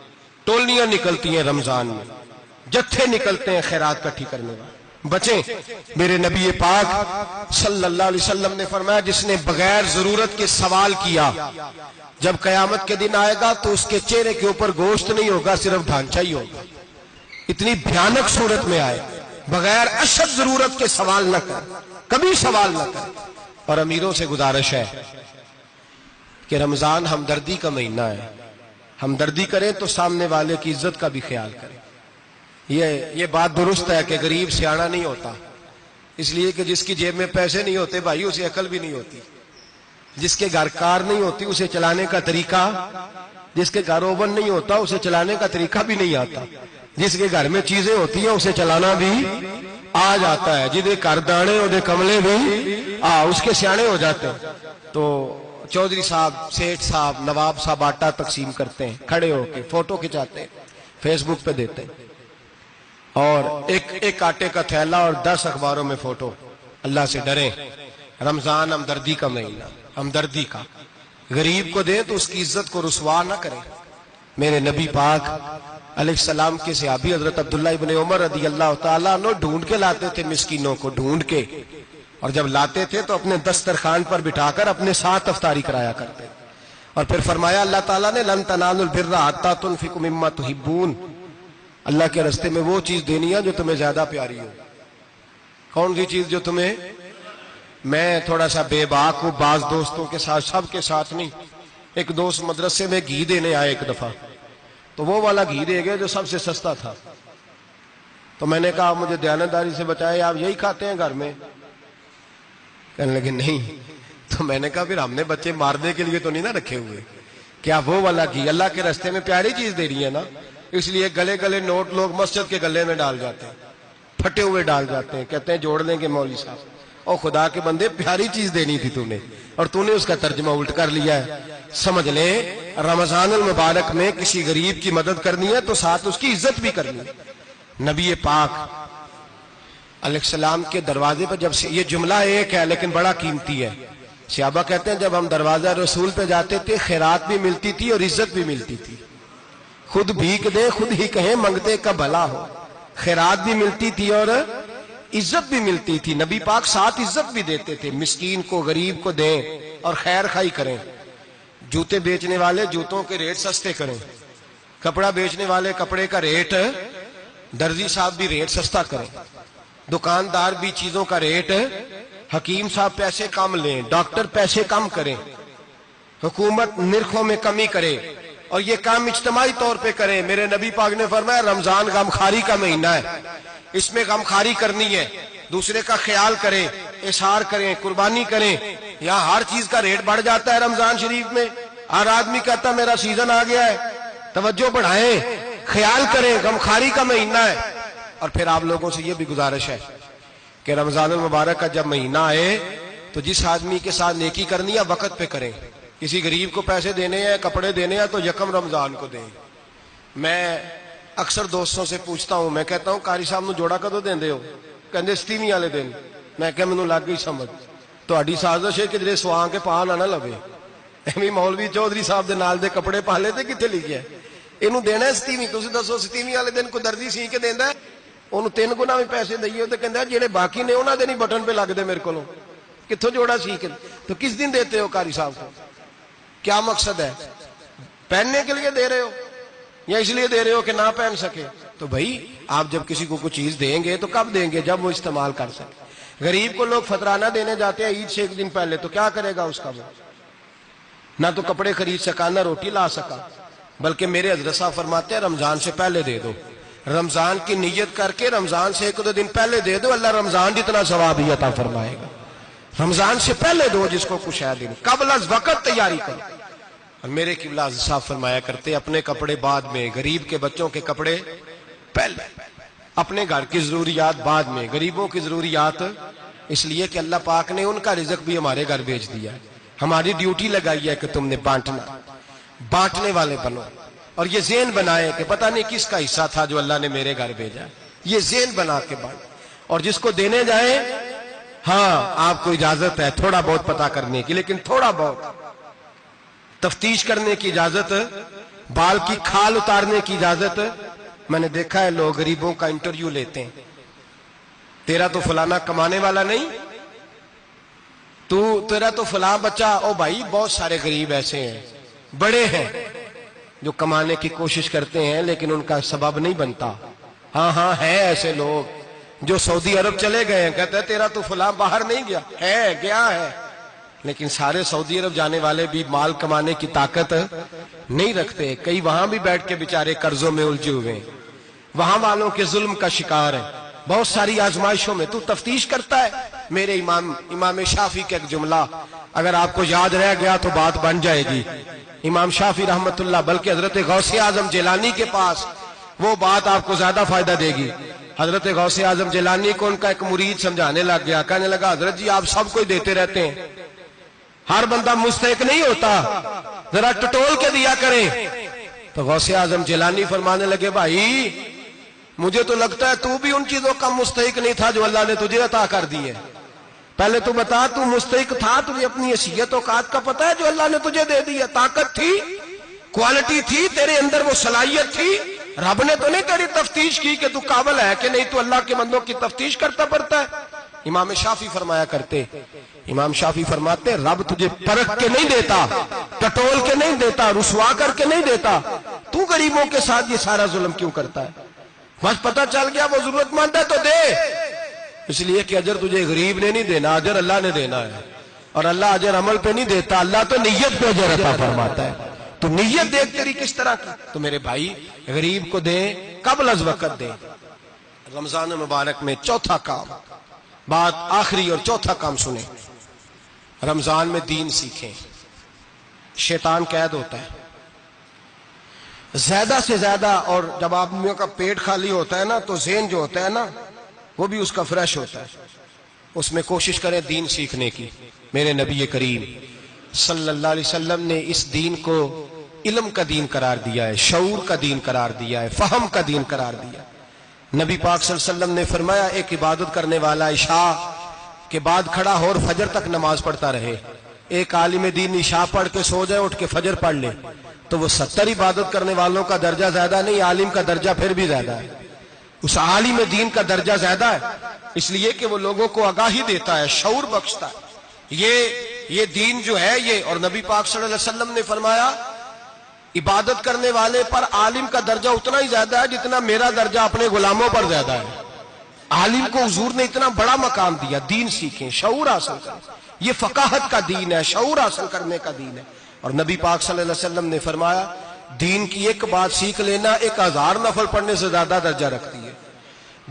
ٹولنیاں نکلتی ہیں رمضان میں، جتھے نکلتے ہیں خیرات کٹھی کرنے والے. بچیں. میرے نبی پاک صلی اللہ علیہ وسلم نے فرمایا جس نے بغیر ضرورت کے سوال کیا جب قیامت کے دن آئے گا تو اس کے چہرے کے اوپر گوشت نہیں ہوگا، صرف ڈھانچہ ہی ہوگا. اتنی بھیانک صورت میں آئے. بغیر اشد ضرورت کے سوال نہ کر، کبھی سوال نہ کر. اور امیروں سے گزارش ہے کہ رمضان ہمدردی کا مہینہ ہے. ہمدردی کریں تو سامنے والے کی عزت کا بھی خیال کریں. یہ بات درست ہے کہ غریب سیاڑا نہیں ہوتا، اس لیے کہ جس کی جیب میں پیسے نہیں ہوتے بھائی اسے عقل بھی نہیں ہوتی. جس کے گھر کار نہیں ہوتی اسے چلانے کا طریقہ، جس کے گھر اوون نہیں ہوتا اسے چلانے کا طریقہ بھی نہیں آتا. جس کے گھر میں چیزیں ہوتی ہیں اسے چلانا بھی آ جاتا ہے. جدے گھر دانے اور کملے بھی اس کے سیانے ہو جاتے ہیں. تو چودھری صاحب، سیٹھ صاحب، نواب صاحب آٹا تقسیم کرتے ہیں، کھڑے ہو کے فوٹو کھچاتے ہیں، فیس بک پہ دیتے ہیں، اور ایک آٹے کا تھیلا اور 10 اخباروں میں فوٹو. اللہ سے ڈریں. رمضان ہمدردی کا مہینہ، ہمدردی کا. غریب کو دیں تو اس کی عزت کو رسوا نہ کریں. میرے نبی پاک علیہ السلام کے صحابی حضرت عبداللہ ابن عمر رضی اللہ تعالیٰ عنہ ڈھونڈ کے لاتے تھے مسکینوں کو، ڈھونڈ کے. اور جب لاتے تھے تو اپنے دسترخوان پر بٹھا کر اپنے ساتھ افطاری کرایا کرتے. اور پھر فرمایا اللہ تعالیٰ نے لن تنالوا البر حتی تنفقوا مما تحبون. اللہ کے راستے میں وہ چیز دینی ہے جو تمہیں زیادہ پیاری ہو. کون سی چیز جو تمہیں؟ میں تھوڑا سا بے باک ہوں بعض دوستوں کے ساتھ، سب کے ساتھ نہیں. ایک دوست مدرسے میں گھی دینے آئے ایک دفعہ، تو وہ والا گھی دے گئے جو سب سے سستا تھا. تو میں نے کہا مجھے دیانتداری سے بتائے آپ یہی کھاتے ہیں گھر میں؟ کہنے لگے نہیں. تو میں نے کہا پھر ہم نے بچے مارنے کے لیے تو نہیں نہ رکھے ہوئے. کیا وہ والا گھی اللہ کے راستے میں پیاری چیز دے رہی ہے نا. اس لیے گلے گلے نوٹ لوگ مسجد کے گلے میں ڈال جاتے ہیں، پھٹے ہوئے ڈال جاتے ہیں، کہتے ہیں جوڑ لیں گے مولوی صاحب. اور خدا کے بندے پیاری چیز دینی تھی تو نے، اور تو نے اس کا ترجمہ الٹ کر لیا ہے. سمجھ لیں رمضان المبارک میں کسی غریب کی مدد کرنی ہے تو ساتھ اس کی عزت بھی کرنی ہے. نبی پاک علیہ السلام کے دروازے پر جب سے، یہ جملہ ایک ہے لیکن بڑا قیمتی ہے. صحابہ کہتے ہیں جب ہم دروازہ رسول پہ جاتے تھے خیرات بھی ملتی تھی اور عزت بھی ملتی تھی. خود بھیک دیں خود ہی کہیں منگتے کا بھلا ہو. خیرات بھی ملتی تھی اور عزت بھی ملتی تھی. نبی پاک ساتھ عزت بھی دیتے تھے. مسکین کو، غریب کو دیں اور خیر خائی کریں. جوتے بیچنے والے جوتوں کے ریٹ سستے کریں، کپڑا بیچنے والے کپڑے کا ریٹ، درزی صاحب بھی ریٹ سستا کریں، دکاندار بھی چیزوں کا ریٹ، حکیم صاحب پیسے کم لیں، ڈاکٹر پیسے کم کریں، حکومت نرخوں میں کمی کرے، اور یہ کام اجتماعی طور پہ کریں. میرے نبی پاک نے فرمایا رمضان غمخاری کا مہینہ ہے، اس میں غمخاری کرنی ہے، دوسرے کا خیال کریں، اظہار کریں، قربانی کریں. یہاں ہر چیز کا ریٹ بڑھ جاتا ہے رمضان شریف میں. ہر آدمی کہتا ہے میرا سیزن آ گیا ہے. توجہ بڑھائیں، خیال کریں، غمخاری کا مہینہ ہے. اور پھر آپ لوگوں سے یہ بھی گزارش ہے کہ رمضان المبارک کا جب مہینہ آئے تو جس آدمی کے ساتھ نیکی کرنی ہے وقت پہ کریں. کسی غریب کو پیسے دینے ہیں، کپڑے دینے ہیں تو یکم رمضان کو دیں. میں اکثر دوستوں سے پوچھتا ہوں، میں کہتا ہوں قاری صاحب نو جوڑا کدو دیندے ہو؟ کہندے 27ویں والے دن. میں کہ مینوں لگ گئی سمجھ، تہاڈی سازش ہے کدھرے سواں کے پا نہ لوے. ایویں مولوی چودھری صاحب دے نال دے کپڑے پا لے تے کتنے لکھیا ہے اینو دینا 27ویں. تسی دسو 27ویں والے دن کوئی دردی سی کے دیندا ہے؟ اونوں 3 گنا بھی پیسے دئیے تے کہندا جڑے باقی نے انہاں دے نہیں بٹن پہ لگ دے میرے کولوں. کتھوں جوڑا سی کے؟ تو کس دن دیتے ہو قاری صاحب کو؟ کیا مقصد ہے؟ پہننے کے لیے دے رہے ہو یا اس لیے دے رہے ہو کہ نہ پہن سکے؟ تو بھائی آپ جب کسی کو کوئی چیز دیں گے تو کب دیں گے؟ جب وہ استعمال کر سکے. غریب کو لوگ فطرانہ دینے جاتے ہیں عید سے ایک دن پہلے، تو کیا کرے گا اس کا؟ وہ نہ تو کپڑے خرید سکا، نہ روٹی لا سکا. بلکہ میرے حضرت صاحب فرماتے ہیں رمضان سے پہلے دے دو. رمضان کی نیت کر کے رمضان سے 1-2 دن پہلے دے دو، اللہ رمضان جتنا ثواب ہی عطا فرمائے گا۔ رمضان سے پہلے دو، جس کو کچھ ہے دن قبل از وقت تیاری کرو۔ اور میرے قبلہ صاحب فرمایا کرتے اپنے کپڑے بعد میں، غریب کے بچوں کے کپڑے پہلے، اپنے گھر کی ضروریات بعد میں، غریبوں کی ضروریات، اس لیے کہ اللہ پاک نے ان کا رزق بھی ہمارے گھر بھیج دیا ہے۔ ہماری ڈیوٹی لگائی ہے کہ تم نے بانٹنا، بانٹنے والے بنو۔ اور یہ ذہن بنائے کہ پتہ نہیں کس کا حصہ تھا جو اللہ نے میرے گھر بھیجا، یہ ذہن بنا کے بانٹ۔ اور جس کو دینے جائیں، ہاں آپ کو اجازت ہے تھوڑا بہت پتہ کرنے کی، لیکن تھوڑا بہت تفتیش کرنے کی اجازت، بال کی کھال اتارنے کی اجازت۔ میں نے دیکھا ہے لوگ غریبوں کا انٹرویو لیتے ہیں، تیرا تو فلانا کمانے والا نہیں، تیرا تو فلاں بچہ، او بھائی بہت سارے غریب ایسے ہیں، بڑے ہیں جو کمانے کی کوشش کرتے ہیں لیکن ان کا سبب نہیں بنتا۔ ہاں ہے ایسے لوگ جو سعودی عرب چلے گئے ہیں، کہتے ہیں تیرا تو فلاں باہر نہیں گیا ہے، گیا ہے، لیکن سارے سعودی عرب جانے والے بھی مال کمانے کی طاقت نہیں رکھتے۔ کئی وہاں بھی بیٹھ کے بیچارے قرضوں میں الجھے ہوئے ہیں، وہاں والوں کے ظلم کا شکار ہے، بہت ساری آزمائشوں میں۔ تو تفتیش کرتا ہے۔ میرے امام شافعی کا ایک جملہ اگر آپ کو یاد رہ گیا تو بات بن جائے گی۔ امام شافعی رحمت اللہ، بلکہ حضرت غوث اعظم جیلانی کے پاس وہ بات آپ کو زیادہ فائدہ دے گی۔ حضرت غوث اعظم جیلانی کو ان کا ایک مرید سمجھانے لگ گیا، کہنے لگا حضرت جی آپ سب کو ہی دیتے رہتے ہیں، ہر بندہ مستحق نہیں ہوتا، ذرا ٹٹول کے دیا کریں۔ تو غوث اعظم جیلانی فرمانے لگے بھائی مجھے تو لگتا ہے تو بھی ان چیزوں کا مستحق نہیں تھا جو اللہ نے تجھے عطا کر دی ہے۔ پہلے تو بتا تو مستحق تھا، تجھے اپنی حیثیت اوقات کا پتہ ہے جو اللہ نے تجھے دے دی ہے؟ طاقت تھی، کوالٹی تھی، تیرے اندر وہ صلاحیت تھی، رب نے تو نہیں تیری تفتیش کی کہ تو قابل ہے کہ نہیں، تو اللہ کے بندوں کی تفتیش کرتا پڑتا ہے۔ امام شافعی فرمایا کرتے، امام شافعی فرماتے رب تجھے پرکھ کے نہیں دیتا، ٹٹول کے نہیں دیتا، رسوا کر کے نہیں دیتا، تو غریبوں کے ساتھ یہ سارا ظلم کیوں کرتا ہے؟ بس پتہ چل گیا وہ ضرورت مند ہے تو دے، اس لیے کہ اجر تجھے غریب نے نہیں دینا، اجر اللہ نے دینا ہے۔ اور اللہ اجر عمل پہ نہیں دیتا، اللہ تو نیت پہ اجر عطا فرماتا ہے۔ تو نیت دیکھ تیری کس طرح کی۔ تو میرے بھائی غریب کو دیں، قبل از وقت دیں۔ رمضان مبارک میں چوتھا کام، بات آخری اور چوتھا کام سنیں، رمضان میں دین سیکھیں۔ شیطان قید ہوتا ہے زیادہ سے زیادہ، اور جب آدمیوں کا پیٹ خالی ہوتا ہے نا تو ذہن جو ہوتا ہے نا وہ بھی اس کا فریش ہوتا ہے۔ اس میں کوشش کریں دین سیکھنے کی۔ میرے نبی کریم صلی اللہ علیہ وسلم نے اس دین کو علم کا دین قرار دیا ہے، شعور کا دین قرار دیا ہے، فہم کا دین قرار دیا۔ نبی پاک صلی اللہ علیہ وسلم نے فرمایا ایک عبادت کرنے والا عشاء کے بعد کھڑا ہو اور فجر تک نماز پڑھتا رہے، ایک عالم دین عشاء پڑھ کے سو جائے، اٹھ کے فجر پڑھ لے، تو وہ 70 عبادت کرنے والوں کا درجہ زیادہ نہیں، عالم کا درجہ پھر بھی زیادہ ہے، اس عالم دین کا درجہ زیادہ ہے، اس لیے کہ وہ لوگوں کو آگاہی دیتا ہے، شعور بخشتا ہے۔ یہ دین جو ہے یہ، اور نبی پاک صلی اللہ علیہ وسلم نے فرمایا عبادت کرنے والے پر عالم کا درجہ اتنا ہی زیادہ ہے جتنا میرا درجہ اپنے غلاموں پر زیادہ ہے۔ عالم کو حضور نے اتنا بڑا مقام دیا۔ دین سیکھیں، شعور حاصل کریں، یہ فقاہت کا دین ہے، شعور حاصل کرنے کا دین ہے۔ اور نبی پاک صلی اللہ علیہ وسلم نے فرمایا دین کی ایک بات سیکھ لینا 1000 نفل پڑھنے سے زیادہ درجہ رکھتی ہے،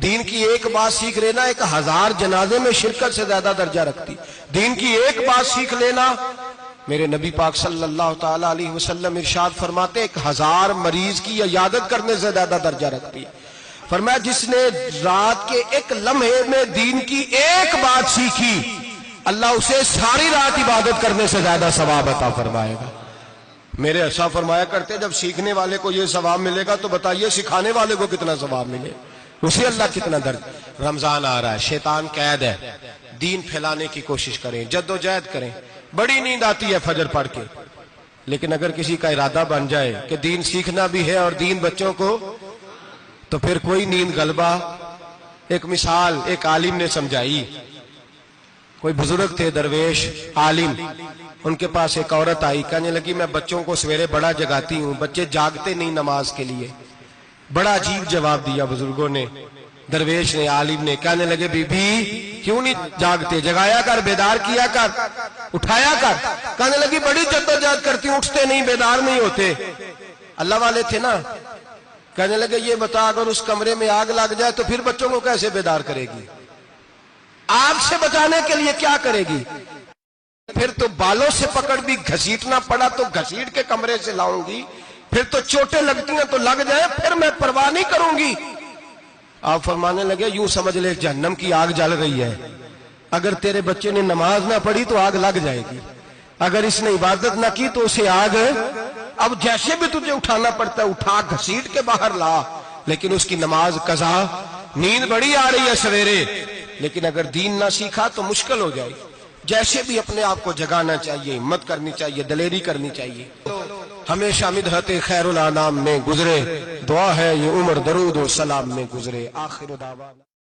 دین کی ایک بات سیکھ لینا 1000 جنازے میں شرکت سے زیادہ درجہ رکھتی، دین کی ایک بات سیکھ لینا، میرے نبی پاک صلی اللہ تعالی علیہ وسلم ارشاد فرماتے 1000 مریض کی عیادت کرنے سے زیادہ درجہ رکھتی ہے۔ فرمایا جس نے رات کے ایک لمحے میں دین کی ایک بات سیکھی، اللہ اسے ساری رات عبادت کرنے سے زیادہ ثواب عطا فرمائے گا۔ میرے ایسا فرمایا کرتے جب سیکھنے والے کو یہ ثواب ملے گا تو بتائیے سکھانے والے کو کتنا ثواب ملے، اسے اللہ کتنا درد۔ رمضان آ رہا ہے، شیطان قید ہے، دین پھیلانے کی کوشش کریں، جد و جہد کریں۔ بڑی نیند آتی ہے فجر پڑھ کے، لیکن اگر کسی کا ارادہ بن جائے کہ دین سیکھنا بھی ہے اور دین بچوں کو، تو پھر کوئی نیند غلبہ۔ ایک مثال ایک عالم نے سمجھائی، کوئی بزرگ تھے درویش عالم، ان کے پاس ایک عورت آئی، کہنے لگی میں بچوں کو سویرے بڑا جگاتی ہوں، بچے جاگتے نہیں نماز کے لیے۔ بڑا عجیب جواب دیا بزرگوں نے، درویش نے، عالم نے، کہنے لگے بی بی کیوں نہیں جاگتے، جگایا کر، بیدار کیا کر، اٹھایا کر۔ کہنے لگی بڑی جدوجہد کرتی ہوں، اٹھتے نہیں، بیدار نہیں ہوتے۔ اللہ والے تھے نا، کہنے لگے یہ بتا اگر اس کمرے میں آگ لگ جائے تو پھر بچوں کو کیسے بیدار کرے گی؟ آگ سے بچانے کے لیے کیا کرے گی؟ پھر تو بالوں سے پکڑ بھی گھسیٹنا پڑا تو گھسیٹ کے کمرے سے لاؤں گی، پھر تو چوٹیں لگتی ہیں تو لگ جائیں، پھر میں پرواہ نہیں کروں گی۔ آپ فرمانے لگے یوں سمجھ لے جہنم کی آگ جل رہی ہے، اگر تیرے بچے نے نماز نہ پڑھی تو آگ لگ جائے گی، اگر اس نے عبادت نہ کی تو اسے آگ، اب جیسے بھی تجھے اٹھانا پڑتا ہے اٹھا گھسیٹ کے باہر لا، لیکن اس کی نماز قضا، نیند بڑی آ رہی ہے سویرے، لیکن اگر دین نہ سیکھا تو مشکل ہو جائے۔ جیسے بھی اپنے آپ کو جگانا چاہیے، ہمت کرنی چاہیے، دلیری کرنی چاہیے۔ ہمیشہ مدحت خیر الانام میں گزرے، دعا ہے یہ عمر درود و سلام میں گزرے۔ آخر دعوانا